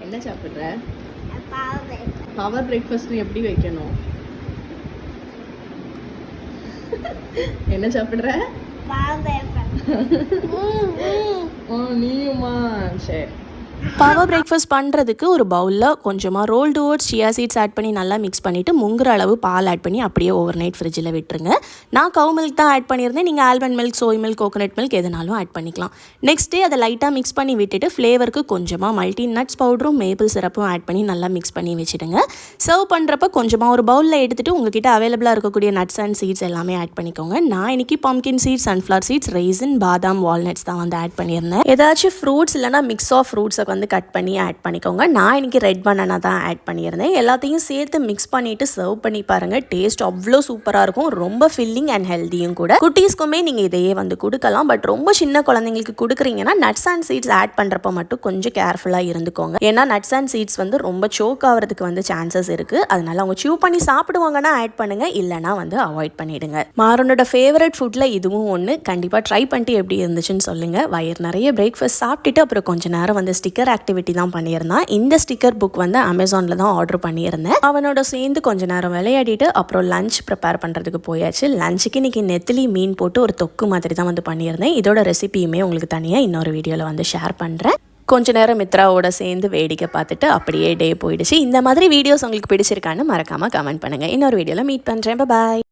என்ன சாப்பிடுற? Power breakfast எப்படி வைக்கணும்? என்ன சாப்பிடுற? நீயுமா? சரி. பவர் பிரேக்ஃபாஸ்ட் பண்ணுறதுக்கு ஒரு பவுலில் கொஞ்சமாக rolled oats chia seeds add பண்ணி நல்லா மிக்ஸ் பண்ணிவிட்டு முங்குற அளவு பால் ஆட் பண்ணி அப்படியே ஓவர் நைட் ஃப்ரிட்ஜில் விட்டுருங்க. நான் கவு மில்க் தான் ஆட் பண்ணியிருந்தேன். நீங்கள் ஆல்மண்ட் மில்க், சோய் மில்க், கோகோனட் மில்க் எதுனாலும் ஆட் பண்ணிக்கலாம். நெக்ஸ்ட் டே அதை லைட்டாக மிக்ஸ் பண்ணி விட்டுட்டு ஃப்ளேவருக்கு கொஞ்சமாக மல்டி நட்ஸ் பவுடரும் மேப்பிள் சிரப்பும் ஆட் பண்ணி நல்லா மிக்ஸ் பண்ணி வச்சுடுங்க. சர்வ் பண்ணுறப்ப கொஞ்சமாக ஒரு பவுலில் எடுத்துகிட்டு உங்ககிட்ட அவைலபிளாக இருக்கக்கூடிய நட்ஸ் அண்ட் சீட்ஸ் எல்லாமே ஆட் பண்ணிக்கோங்க. நான் இன்றைக்கி pumpkin seeds, sunflower seeds, raisin, பாதாம், வால்நட்ஸ் தான் வந்து ஆட் பண்ணியிருந்தேன். ஏதாச்சும் ஃப்ரூட்ஸ் இல்லைனா மிக்ஸ் ஆஃப் ஃப்ரூட்ஸை வந்து கட் பண்ணி ஆட் பண்ணிக்கோங்க. நான் இன்றைக்கி ரெட் பனானா தான் ஆட் பண்ணியிருந்தேன். எல்லாத்தையும் சேர்த்து மிக்ஸ் பண்ணிவிட்டு சர்வ் பண்ணி பாருங்கள். டேஸ்ட் அவ்வளோ சூப்பராக இருக்கும். ரொம்ப ஃபில்லிங் அண்ட் ஹெல்த்தியும் கூட. குட்டீஸ்க்குமே நீங்கள் இதையே வந்து கொடுக்கலாம். பட் ரொம்ப சின்ன குழந்தைங்களுக்கு கொடுக்குறீங்கன்னா நட்ஸ் அண்ட் சீட்ஸ் ஆட் பண்ணுறப்ப மட்டும் கொஞ்சம் கேர்ஃபுல்லாக இருந்துக்கோங்க. ஏன்னா நட்ஸ் அண்ட் சீட்ஸ் வந்து ரொம்ப சோக் ஆகிறதுக்கு வந்து சான்சஸ் இருக்குது. அதனால அவங்க சூ பண்ணி சாப்பிடுவாங்கன்னா ஆட் பண்ணுங்கள், இல்லைனா வந்து அவாய்ட் பண்ணிவிடுங்க. மாறனோட ஃபேவரட் ஃபுட்டில் இதுவும் ஒன்று. கண்டிப்பாக ட்ரை பண்ணிட்டு எப்படி இருந்துச்சுன்னு சொல்லுங்கள். வயிறு நிறைய பிரேக்ஃபாஸ்ட் சாப்பிட்டுட்டு அப்புறம் கொஞ்சம் நேரம் வந்து ஸ்டிக்கர் ஆக்டிவிட்டி தான் பண்ணியிருந்தான். இந்த ஸ்டிக்கர் புக் வந்து அமேசானில் தான் ஆர்டர் பண்ணியிருந்தேன். அவனோட சேர்ந்து கொஞ்ச நேரம் விளையாடிட்டு அப்புறம் லஞ்ச் ப்ரிப்பேர் பண்ணுறதுக்கு போயாச்சு. லஞ்சுக்கு இன்றைக்கி நெத்திலி மீன் போட்டு ஒரு தொக்கு மாதிரி தான் வந்து பண்ணியிருந்தேன். இதோட ரெசிபியுமே உங்களுக்கு தனியாக இன்னொரு வீடியோவில் வந்து ஷேர் பண்ணுறேன். கொஞ்ச நேரம் மித்ராவோட சேர்ந்து வேடிக்கை பார்த்துட்டு அப்படியே டே போயிடுச்சு. இந்த மாதிரி வீடியோஸ் உங்களுக்கு பிடிச்சிருக்கான்னு மறக்காமல் கமெண்ட் பண்ணுங்கள். இன்னொரு வீடியோவில் மீட் பண்ணுறேன். பாய்.